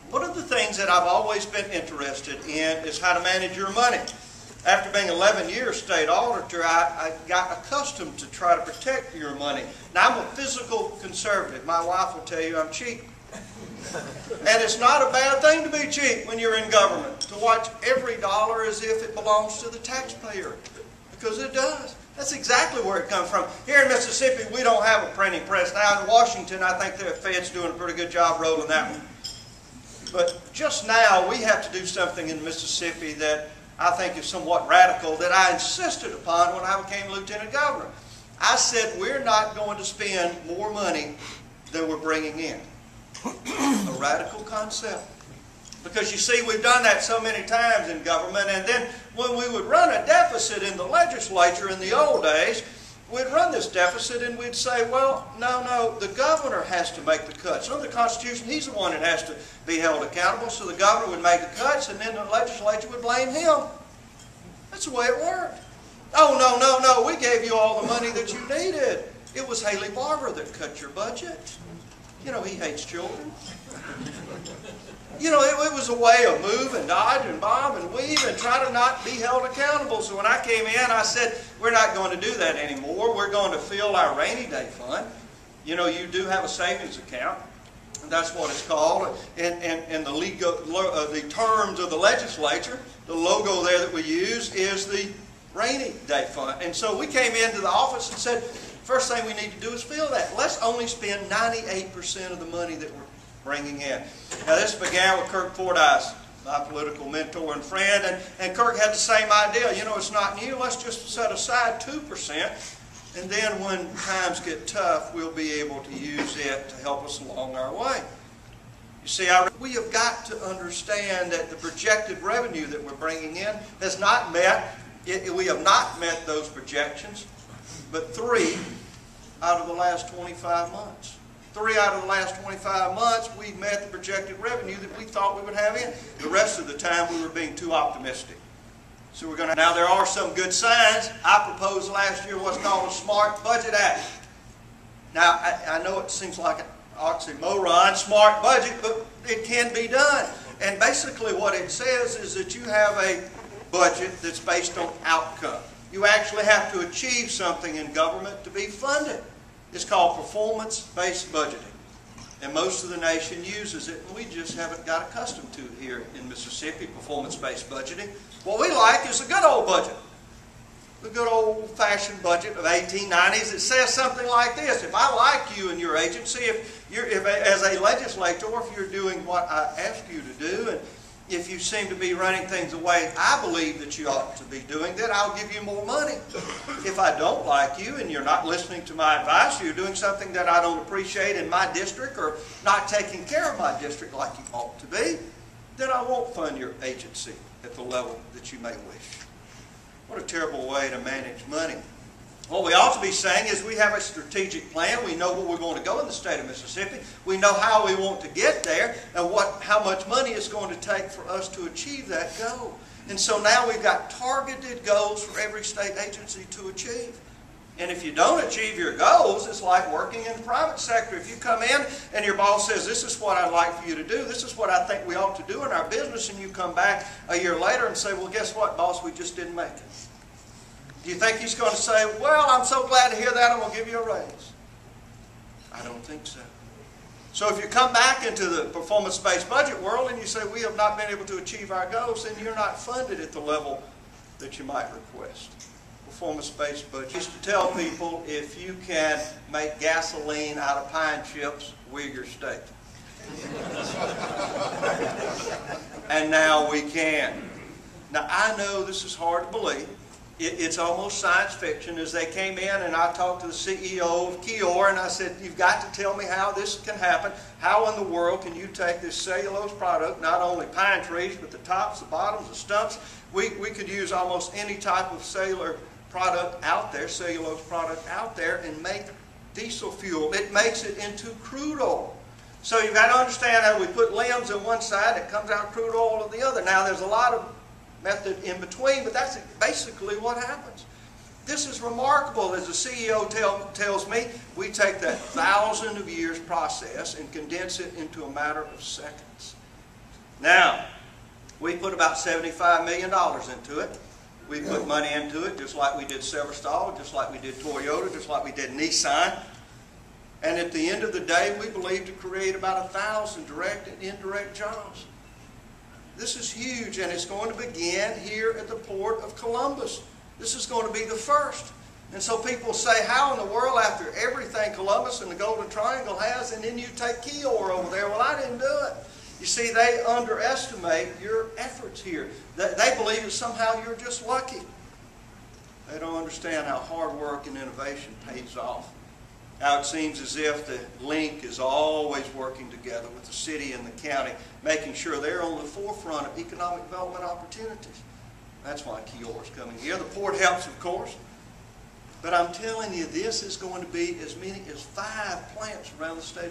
One of the things that I've always been interested in is how to manage your money. After being 11 years state auditor, I got accustomed to try to protect your money. Now, I'm a physical conservative. My wife will tell you I'm cheap. And it's not a bad thing to be cheap when you're in government, to watch every dollar as if it belongs to the taxpayer, because it does. That's exactly where it comes from. Here in Mississippi, we don't have a printing press. Now in Washington, I think the Fed's doing a pretty good job rolling that one. But just now, we have to do something in Mississippi that I think is somewhat radical, that I insisted upon when I became lieutenant governor. I said, we're not going to spend more money than we're bringing in. A radical concept. Because you see, we've done that so many times in government, and then when we would run a deficit in the legislature in the old days, we'd run this deficit and we'd say, well, no, the governor has to make the cuts. Under the Constitution, he's the one that has to be held accountable, so the governor would make the cuts and then the legislature would blame him. That's the way it worked. Oh, no, we gave you all the money that you needed. It was Haley Barbour that cut your budget. You know, he hates children. You know, it was a way of move and dodge and bomb and weave and try to not be held accountable. So when I came in, I said, we're not going to do that anymore. We're going to fill our rainy day fund. You know, you do have a savings account. That's what it's called. And the terms of the legislature, the logo there that we use is the rainy day fund. And so we came into the office and said, first thing we need to do is fill that. Let's only spend 98% of the money that we're bringing in. Now this began with Kirk Fordyce, my political mentor and friend, and Kirk had the same idea. You know, it's not new. Let's just set aside 2%, and then when times get tough, we'll be able to use it to help us along our way. You see, we have got to understand that the projected revenue that we're bringing in has not met, we have not met those projections, but 3 out of the last 25 months. 3 out of the last 25 months, we've met the projected revenue that we thought we would have in. The rest of the time, we were being too optimistic. So we're going to. Now, there are some good signs. I proposed last year what's called a Smart Budget Act. Now, I know it seems like an oxymoron, smart budget, but it can be done. And basically what it says is that you have a budget that's based on outcome. You actually have to achieve something in government to be funded. It's called performance-based budgeting. And most of the nation uses it, and we just haven't got accustomed to it here in Mississippi, performance-based budgeting. What we like is a good old budget. The good old-fashioned budget of 1890s. It says something like this. If I like you and your agency, if as a legislator, if you're doing what I ask you to do, and if you seem to be running things the way I believe that you ought to be doing, then I'll give you more money. If I don't like you and you're not listening to my advice, or you're doing something that I don't appreciate in my district, or not taking care of my district like you ought to be, then I won't fund your agency at the level that you may wish. What a terrible way to manage money. What we ought to be saying is we have a strategic plan. We know where we're going to go in the state of Mississippi. We know how we want to get there and how much money it's going to take for us to achieve that goal. And so now we've got targeted goals for every state agency to achieve. And if you don't achieve your goals, it's like working in the private sector. If you come in and your boss says, this is what I'd like for you to do, this is what I think we ought to do in our business, and you come back a year later and say, well, guess what, boss, we just didn't make it. Do you think he's going to say, well, I'm so glad to hear that, I'm going to give you a raise? I don't think so. So if you come back into the performance-based budget world and you say, we have not been able to achieve our goals, then you're not funded at the level that you might request. Performance-based budget. I used to tell people, if you can make gasoline out of pine chips, we're your state. And now we can. Now I know this is hard to believe. It's almost science fiction. As they came in and I talked to the CEO of Kior and I said, you've got to tell me how this can happen. How in the world can you take this cellulose product, not only pine trees, but the tops, the bottoms, the stumps. We could use almost any type of cellular product out there, cellulose product out there, and make diesel fuel. It makes it into crude oil. So you've got to understand how we put limbs on one side, it comes out crude oil on the other. Now there's a lot of method in between, but that's basically what happens. This is remarkable. As the CEO tells me, we take that 1,000 of years process and condense it into a matter of seconds. Now, we put about $75 million into it. We put money into it just like we did Severstal, just like we did Toyota, just like we did Nissan. And at the end of the day, we believe to create about 1,000 direct and indirect jobs. This is huge, and it's going to begin here at the Port of Columbus. This is going to be the first. And so people say, how in the world, after everything Columbus and the Golden Triangle has, and then you take Keyor over there? Well, I didn't do it. You see, they underestimate your efforts here. They believe that somehow you're just lucky. They don't understand how hard work and innovation pays off. How it seems as if the link is always working together with the city and the county, making sure they're on the forefront of economic development opportunities. That's why Keyor is coming here. The port helps, of course. But I'm telling you, this is going to be as many as 5 plants around the state of